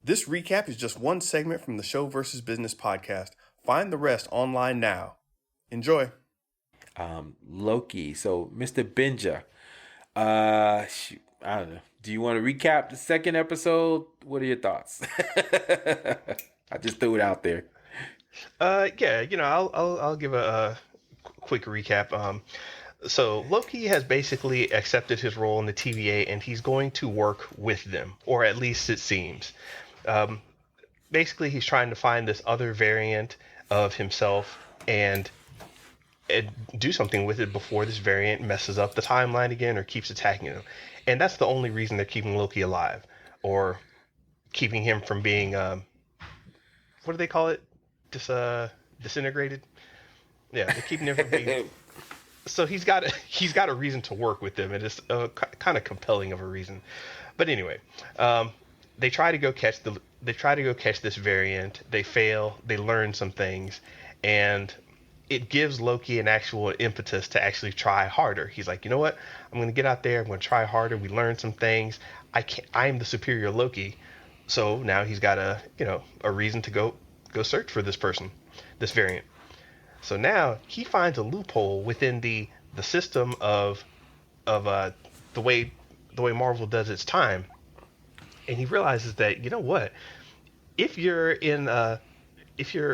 This recap is just one segment from the Show vs. Business podcast. Find the rest online now. Enjoy. Loki. So, Mr. Benja. I don't know. Do you want to recap the second episode? What are your thoughts? I just threw it out there. I'll give a quick recap. So Loki has basically accepted his role in the TVA, and he's going to work with them, or at least it seems. Basically, he's trying to find this other variant of himself and do something with it before this variant messes up the timeline again or keeps attacking him. And that's the only reason they're keeping Loki alive, or keeping him from being what do they call it? Disintegrated. Yeah, they're keeping him from being. So he's got a reason to work with them, and it's kind of compelling of a reason. But anyway, they try to go catch this variant. They fail. They learn some things, and it gives Loki an actual impetus to actually try harder. He's like, you know what? I'm going to get out there. I'm going to try harder. We learn some things. I'm the superior Loki. So now he's got a reason to go search for this person, this variant. So now he finds a loophole within the system of the way Marvel does its time, and he realizes that, you know what, if you're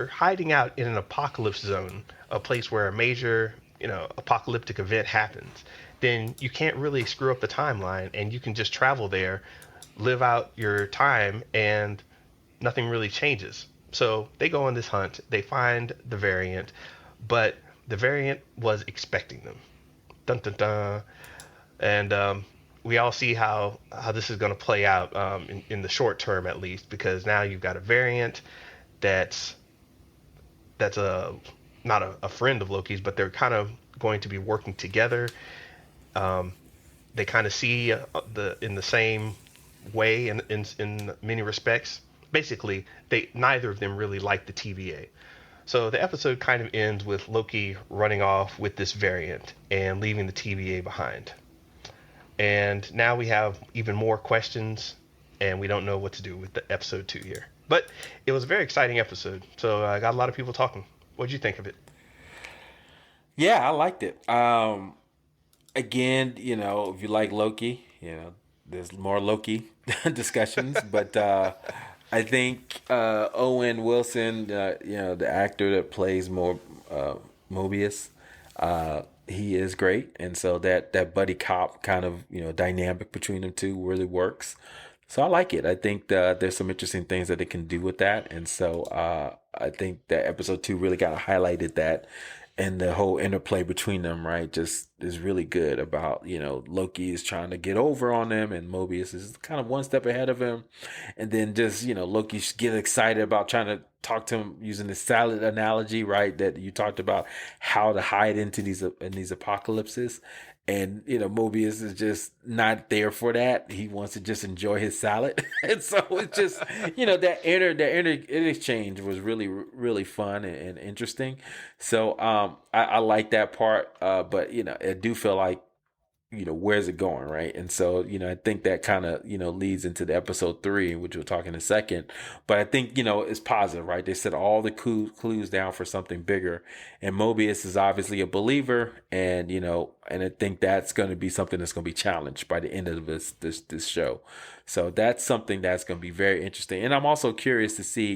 hiding out in an apocalypse zone, a place where a major apocalyptic event happens, then you can't really screw up the timeline, and you can just travel there, live out your time, and nothing really changes. So they go on this hunt. They find the variant, but the variant was expecting them. Dun dun dun. And we all see how this is going to play out in the short term, at least, because now you've got a variant that's not a friend of Loki's, but they're kind of going to be working together. They kind of see in the same way in many respects. Basically, neither of them really like the TVA. So the episode kind of ends with Loki running off with this variant and leaving the TVA behind. And now we have even more questions, and we don't know what to do with the episode 2 here. But it was a very exciting episode, so I got a lot of people talking. What did you think of it? Yeah, I liked it. Again, if you like Loki, there's more Loki discussions, but I think Owen Wilson, the actor that plays Mobius, he is great, and so that buddy cop kind of dynamic between them two really works. So I like it. I think there's some interesting things that they can do with that, and so I think that episode 2 really kind of highlighted that. And the whole interplay between them, right, just is really good about, Loki is trying to get over on them, and Mobius is kind of one step ahead of him. And then just, Loki get excited about trying to talk to him using the salad analogy, right, that you talked about, how to hide into these apocalypses. And, Mobius is just not there for that. He wants to just enjoy his salad. And so it's just, that exchange was really, really fun and interesting. So I like that part. But, I do feel like, where's it going, right? And so, I think that kind of, leads into the episode 3, which we'll talk in a second. But I think, it's positive, right? They set all the clues down for something bigger. And Mobius is obviously a believer, and, and I think that's going to be something that's going to be challenged by the end of this show. So that's something that's going to be very interesting. And I'm also curious to see,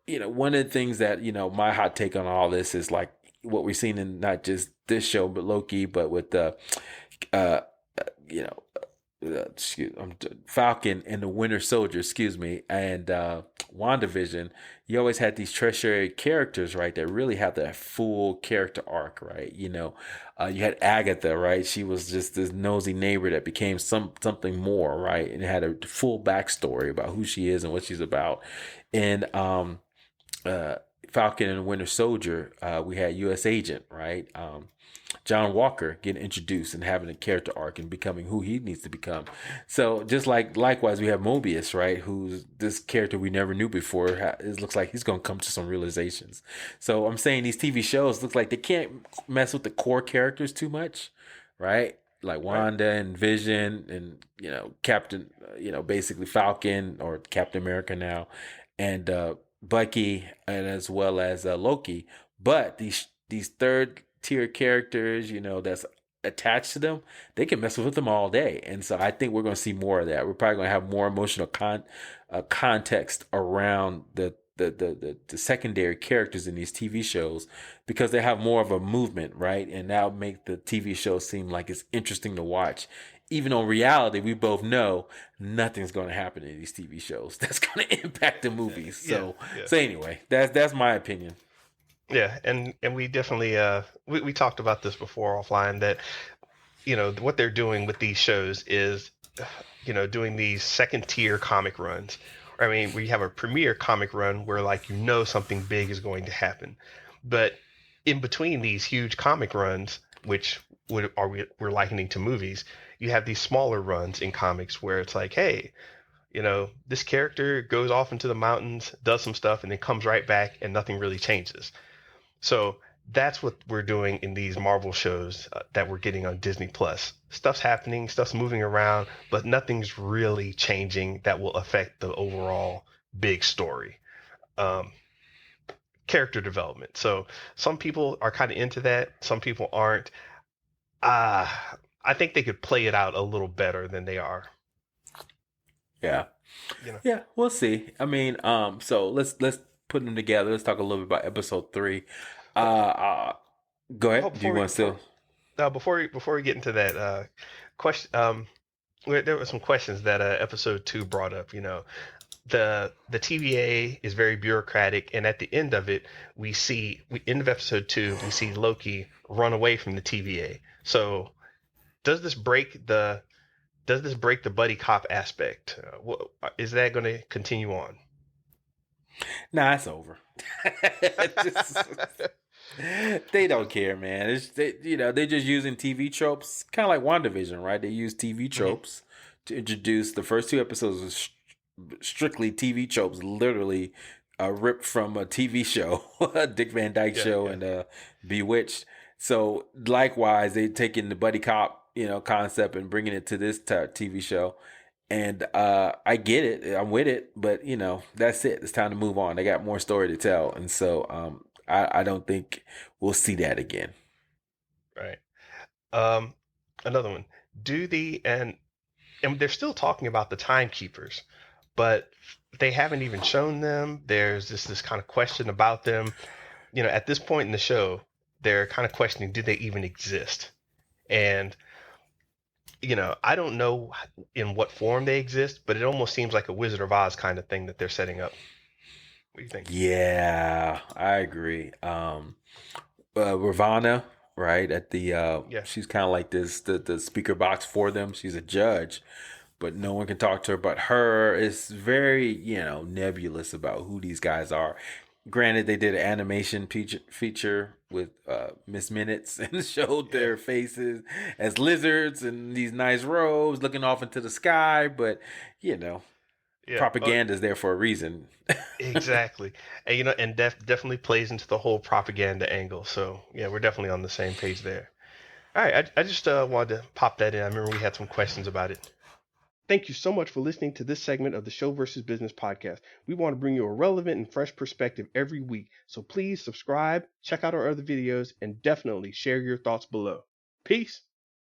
one of the things that, my hot take on all this is like what we're seeing in not just this show, but Loki, but with the, Falcon and the Winter Soldier, and WandaVision. You always had these tertiary characters, right, that really have that full character arc, right? You had Agatha, right? She was just this nosy neighbor that became something more, right? And it had a full backstory about who she is and what she's about. And Falcon and the Winter Soldier, we had U.S. Agent, right? John Walker getting introduced and having a character arc and becoming who he needs to become. So just likewise, we have Mobius, right? Who's this character we never knew before. It looks like he's going to come to some realizations. So I'm saying these TV shows look like they can't mess with the core characters too much, right? like Wanda and Vision and Captain, basically Falcon or Captain America now, and Bucky, and as well as Loki. But these third tier characters, that's attached to them, they can mess with them all day. And so I think we're going to see more of that. We're probably going to have more emotional context around the secondary characters in these TV shows, because they have more of a movement, right? And that'll make the TV show seem like it's interesting to watch. Even on reality, we both know nothing's going to happen in these TV shows that's going to impact the movies. So anyway, that's my opinion. Yeah, and we definitely we talked about this before offline, that what they're doing with these shows is doing these second tier comic runs. I mean, we have a premiere comic run where like something big is going to happen, but in between these huge comic runs, which we're likening to movies, you have these smaller runs in comics where it's like, hey, this character goes off into the mountains, does some stuff, and then comes right back, and nothing really changes. So that's what we're doing in these Marvel shows that we're getting on Disney Plus. Stuff's happening, stuff's moving around, but nothing's really changing that will affect the overall big story. Character development. So some people are kind of into that, some people aren't. I think they could play it out a little better than they are. Yeah. Yeah, we'll see. I mean, so let's put them together. Let's talk a little bit about episode 3. Go ahead. Do you want to still? Before we get into that question, there were some questions that episode 2 brought up. The TVA is very bureaucratic, and at the end of it, end of episode 2, we see Loki run away from the TVA. So, does this break the buddy cop aspect? Is that going to continue on? Nah, it's over. They don't care, man. They're just using TV tropes, kind of like WandaVision, right? They use TV tropes to introduce. The first 2 episodes was strictly TV tropes, literally ripped from a TV show, Dick Van Dyke show, and Bewitched. So likewise, they taking the buddy cop, concept and bringing it to this TV show. And I get it, I'm with it, but that's it. It's time to move on. They got more story to tell, and so I don't think we'll see that again. Right. Another one. And they're still talking about the timekeepers, but they haven't even shown them. There's this kind of question about them. At this point in the show, they're kind of questioning, do they even exist? And I don't know in what form they exist, but it almost seems like a Wizard of Oz kind of thing that they're setting up. What do you think? Yeah, I agree. Ravana, right, at the she's kind of like the speaker box for them. She's a judge, but no one can talk to her but her. It's very nebulous about who these guys are. Granted, they did an animation feature with Miss Minutes and showed their faces as lizards in these nice robes looking off into the sky, but propaganda is there for a reason. Exactly. And and definitely plays into the whole propaganda angle. So yeah, we're definitely on the same page there. All right, I just wanted to pop that in. I remember we had some questions about it. Thank you so much for listening to this segment of the Show versus Business podcast. We want to bring you a relevant and fresh perspective every week, so please subscribe, check out our other videos, and definitely share your thoughts below. Peace.